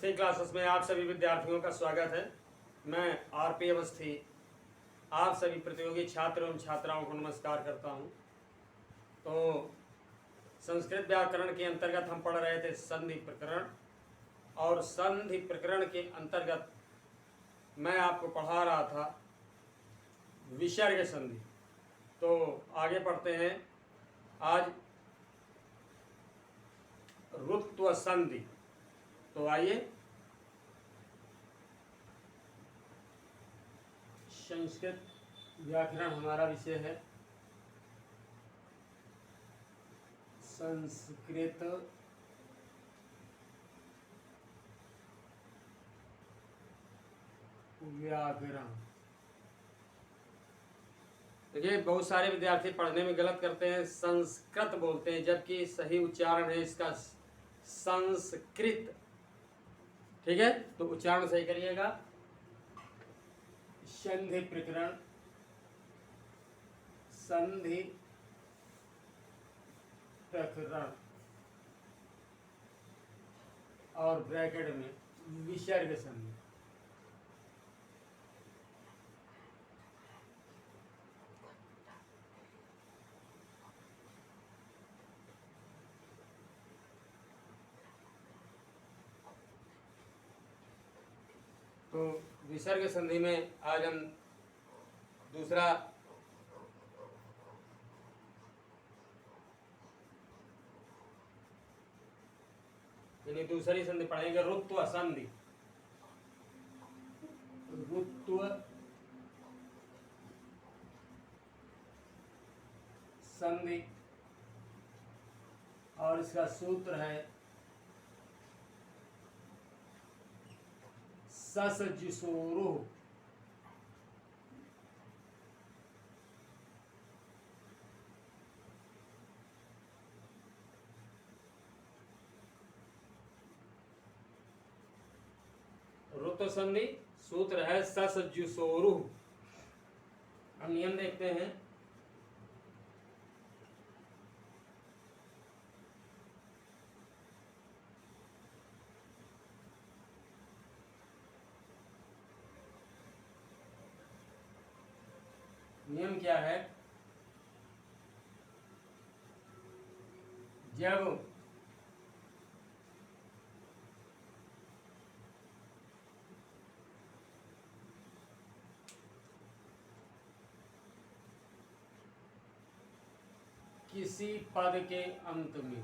Awasthi classes में आप सभी विद्यार्थियों का स्वागत है। मैं आरपी अवस्थी आप सभी प्रतियोगी छात्र एवं छात्राओं को नमस्कार करता हूं। तो संस्कृत व्याकरण के अंतर्गत हम पढ़ रहे थे संधि प्रकरण, और संधि प्रकरण के अंतर्गत मैं आपको पढ़ा रहा था विसर्ग संधि। तो आगे पढ़ते हैं। आज ऋत्व संधि। तो आइए, संस्कृत व्याकरण हमारा विषय है। संस्कृत व्याकरण। देखिए, बहुत सारे विद्यार्थी पढ़ने में गलत करते हैं, संस्कृत बोलते हैं, जबकि सही उच्चारण है इसका संस्कृत। ठीक है, तो उच्चारण सही करिएगा। संधि प्रकरण, संधि प्रकरण और ब्रैकेट में विसर्ग संधि। तो विसर्ग संधि में आज हम दूसरा दूसरी संधि पढ़ेंगे, ऋत्व संधि। ऋत्व संधि और इसका सूत्र है ससजुषोरु। ऋत्व संधि सूत्र है ससजुषोरु। हम नियम देखते हैं। नियम क्या है? जब किसी पद के अंत में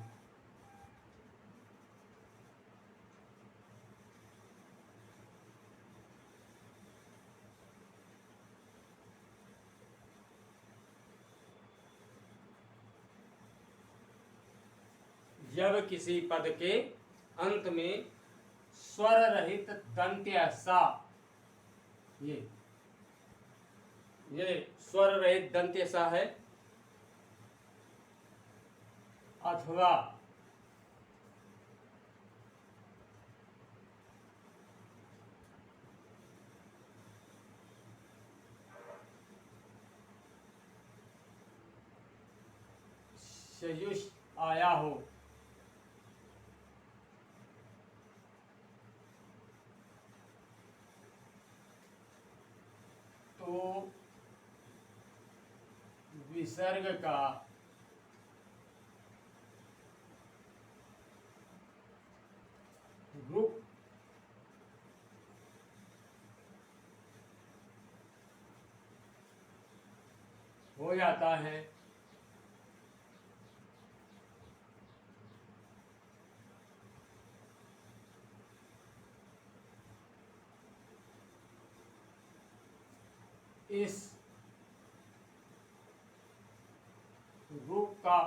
जब किसी पद के अंत में स्वर रहित दंत्य सा, ये स्वर रहित दंत्य सा है, अथवा सयुष आया हो, तो विसर्ग का रूप हो जाता है इस रूप का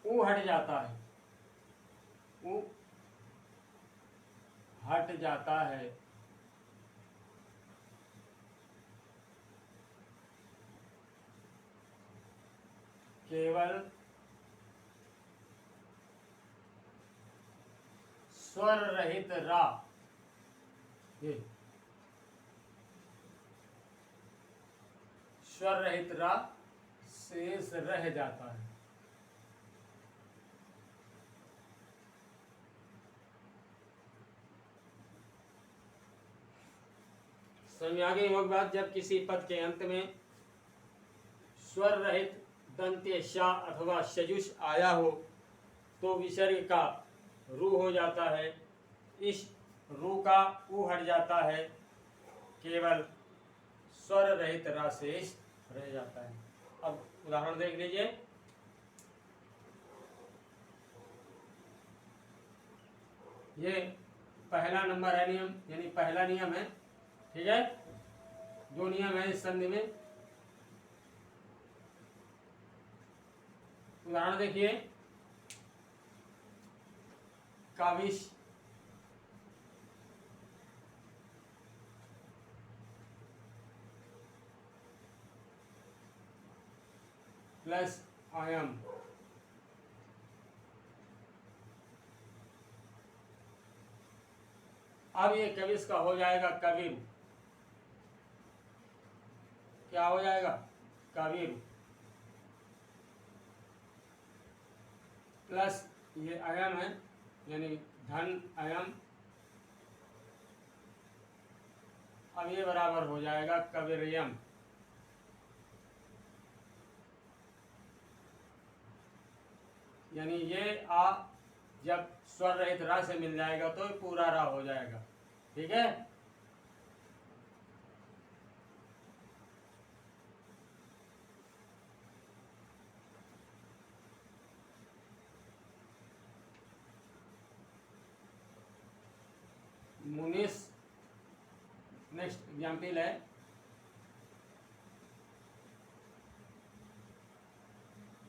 ऊ हट जाता है, ऊ हट जाता है, केवल स्वर रहित रा, ये स्वर रहित रा शेष रह जाता है। समझ में आ गई होगी बात। जब किसी पद के अंत में स्वर रहित दंत्य शा अथवा शजुष आया हो तो विसर्ग का रू हो जाता है। इस रू का ऊ हट जाता है, केवल स्वर रहित रा शेष रह जाता है। अब उदाहरण देख लीजिए। ये पहला नंबर है नियम, यानी पहला नियम है। ठीक है, दो नियम है इस संधि में। उदाहरण देखिए, काविश प्लस आयम, अब ये कविश का हो जाएगा कबीर। क्या हो जाएगा? कबीर प्लस ये अयम है, यानी धन अयम। अब ये बराबर हो जाएगा कबीरयम। यानी ये आ जब स्वर रहित रा से मिल जाएगा तो पूरा रा हो जाएगा। ठीक है, मुनिस नेक्स्ट एग्जाम्पल है।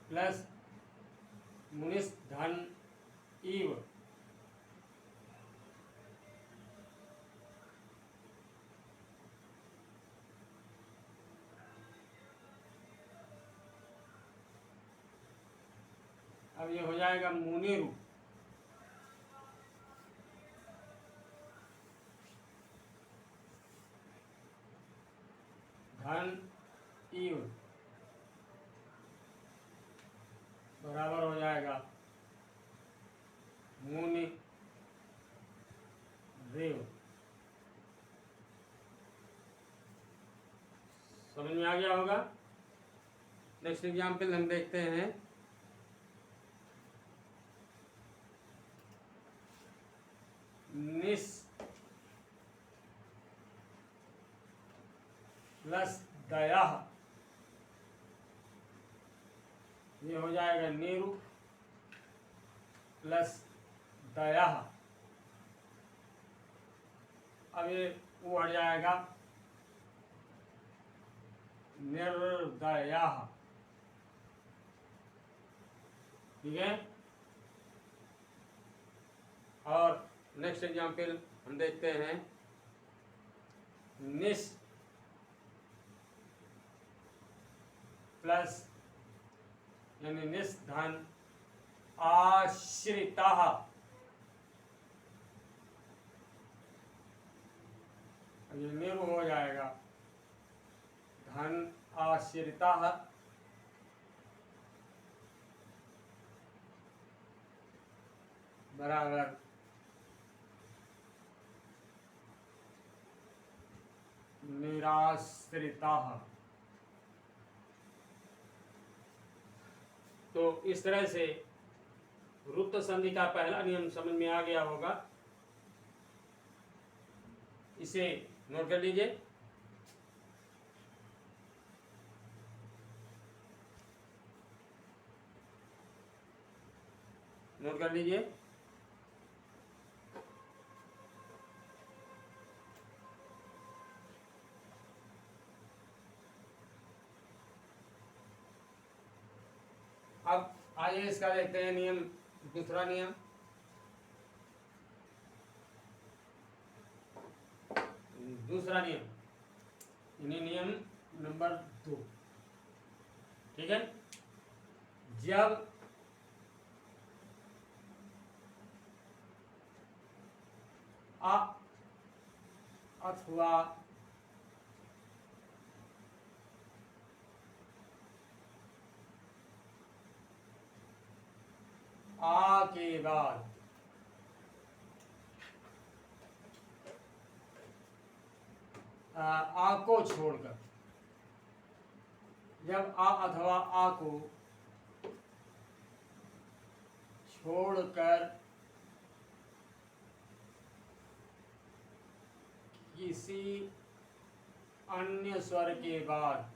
प्लस मुनिस धन ईव, अब ये हो जाएगा मुनिरु। धन ईव बराबर हो जाएगा मुनि रेव। समझ में आ गया होगा। नेक्स्ट एग्जाम्पल हम देखते हैं। निस प्लस दया, ये हो जाएगा नीरु प्लस दया। अब ये वो हट जाएगा निर्दया। ठीक है, और नेक्स्ट एग्जाम्पल हम देखते हैं। निस प्लस यानी निस धन आश्रिता, ये निरु हो जाएगा धन आश्रिता बराबर निराश्रिता। तो इस तरह से रुक्त संधि का पहला नियम समझ में आ गया होगा। इसे नोट कर लीजिए। नोट कर लीजिए। अब आइए इसका देखते हैं नियम, दूसरा नियम। दूसरा नियम यानी नियम नंबर 2। ठीक है, जब आ अथवा आ के बाद आ को छोड़कर, जब आ अथवा आ को छोड़कर किसी अन्य स्वर के बाद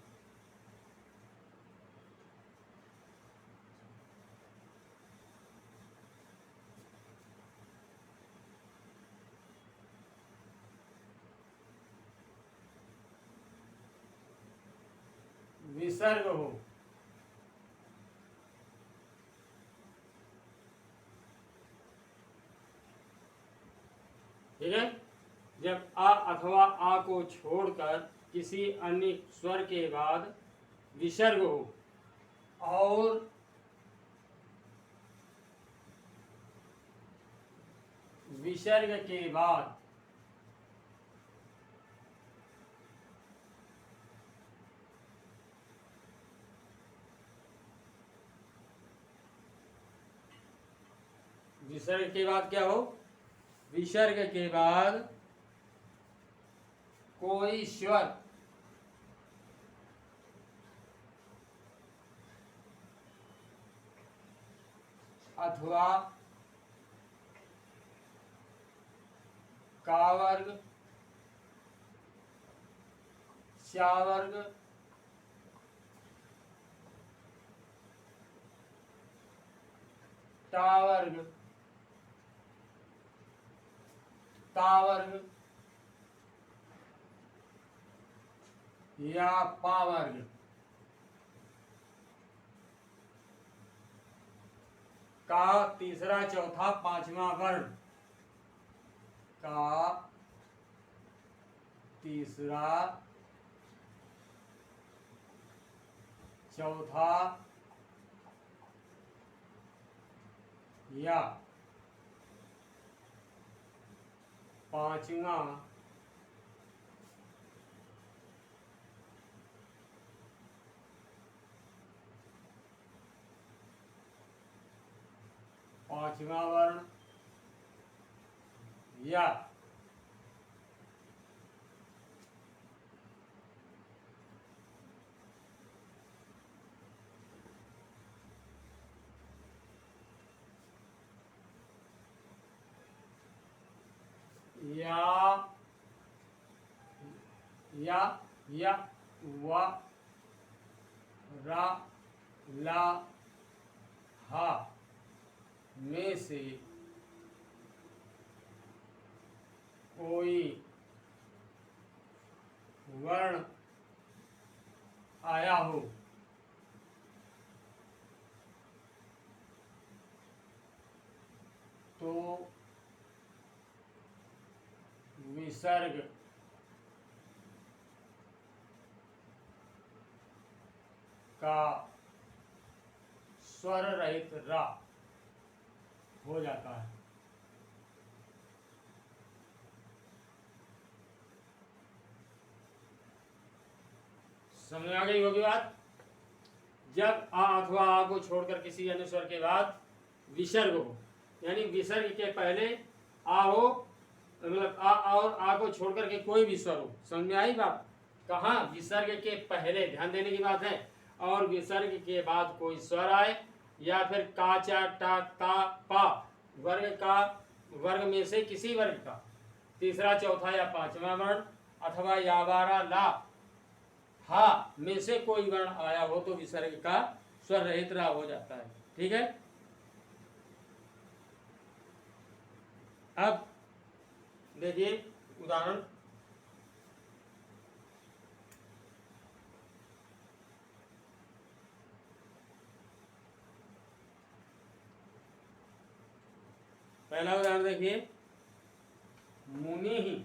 विसर्ग हो, ठीक है। जब आ अथवा आ को छोड़कर किसी अन्य स्वर के बाद विसर्ग हो और विसर्ग के बाद विसर्ग के बाद क्या हो, विसर्ग के बाद कोई स्वर अथवा का वर्ग, चा वर्ग, टा वर्ग, ता वर्ग या पा वर्ग का तीसरा चौथा पांचवा वर्ण का तीसरा चौथा या पांचवा वर्ण या या व रा ला हा में से कोई वर्ण आया हो तो विसर्ग का स्वर रहित रा हो जाता है। समझ आ गई होगी बात। जब आ अथवा आ को छोड़कर किसी अन्य स्वर के बाद विसर्ग हो, यानी विसर्ग के पहले आ हो, मतलब आ और आ को छोड़कर के कोई भी स्वर हो। समझ में आई बात। कहाँ विसर्ग के पहले, ध्यान देने की बात है, और विसर्ग के बाद कोई स्वर आए या फिर का चा टा ता पा वर्ग में से किसी वर्ग का तीसरा चौथा या पांचवा वर्ण अथवा यावारा ला हा में से कोई वर्ण आया हो तो विसर्ग का स्वर रहित रा हो जाता है। ठीक है। अब देखिए उदाहरण, पहला उदाहरण देखिए, मुनि ही।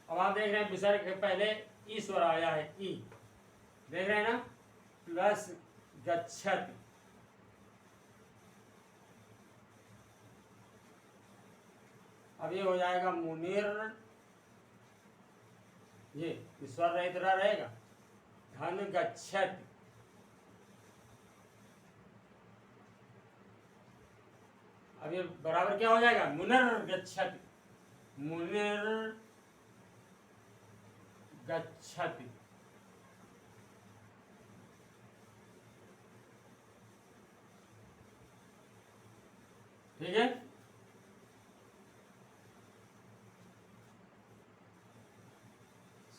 अब आप देख रहे हैं विसर्ग के पहले ई स्वर आया है, ई देख रहे हैं ना, प्लस गच्छति। अब ये हो जाएगा मुनिर, ये स्वर रहित रहेगा, धन गच्छति। अब ये बराबर क्या हो जाएगा, मुनर गच्छति। मुनिर गच्छति। ठीक है,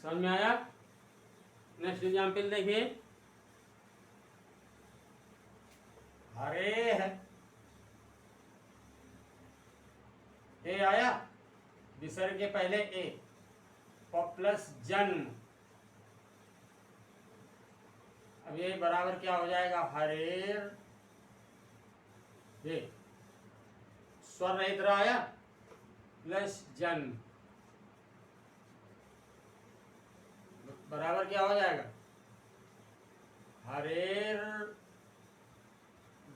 समझ में आया? नेक्स्ट एग्जाम्पल देखिए, हरे है, ए आया, विसर्ग के पहले ए और प्लस जन्म। अब ये बराबर क्या हो जाएगा? हरेर, ये स्वर रहित रहा आया प्लस जन्म, बराबर क्या हो जाएगा? हरेर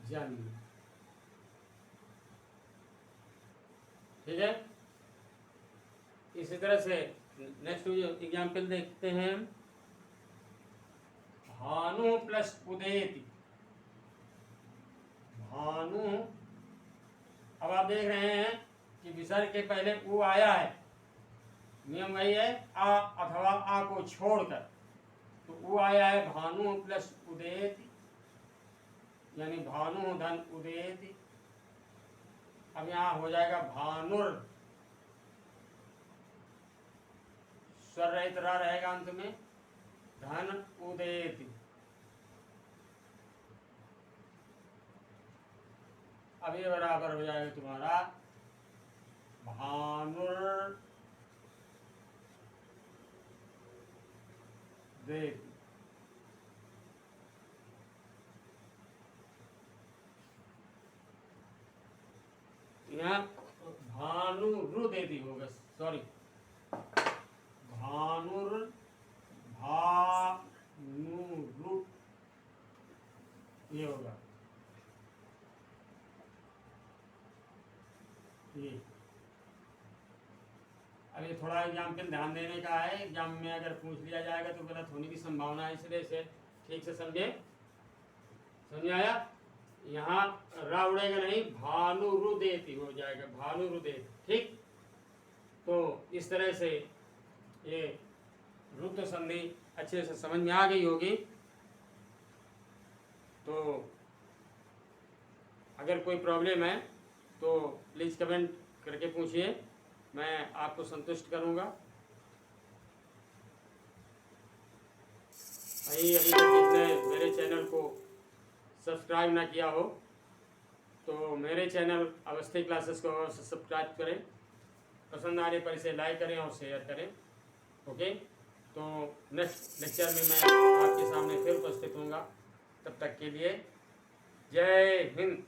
जन्म। ठीक है, इसी तरह से नेक्स्ट एग्जाम्पल देखते हैं, भानु प्लस उदेति। भानु, अब आप देख रहे हैं कि विसर्ग के पहले उ आया है, नियम वही है आ अथवा आ को छोड़कर, तो उ आया है भानु प्लस उदेति, यानी भानु धन उदेति। अब यहाँ हो जाएगा भानुर, स्वर रहित रा रहेगा अंत में, धन उदेति। अब ये बराबर हो जाएगा तुम्हारा भानुर देति। यहाँ भानुरु देती होगा, सॉरी, भानुर भानुरु ये होगा, ये। अब ये थोड़ा एग्जाम्पल ध्यान देने का है, एग्जाम में अगर पूछ लिया जाएगा तो गलत होने की संभावना है, इसलिए इसे ठीक से समझे। समझ आया? यहाँ रा उड़ेगा नहीं, भानुरुदेति हो जाएगा, भानुरुदेति। ठीक, तो इस तरह से ये रुद्र संधि अच्छे से समझ में आ गई होगी। तो अगर कोई प्रॉब्लम है तो प्लीज़ कमेंट करके पूछिए, मैं आपको संतुष्ट करूंगा। अभी तक जिसने मेरे चैनल को सब्सक्राइब ना किया हो तो मेरे चैनल अवस्थी क्लासेस को सब्सक्राइब करें, पसंद आने पर इसे लाइक करें और शेयर करें। ओके, तो नेक्स्ट लेक्चर में मैं आपके सामने फिर उपस्थित होऊंगा। तब तक के लिए जय हिंद।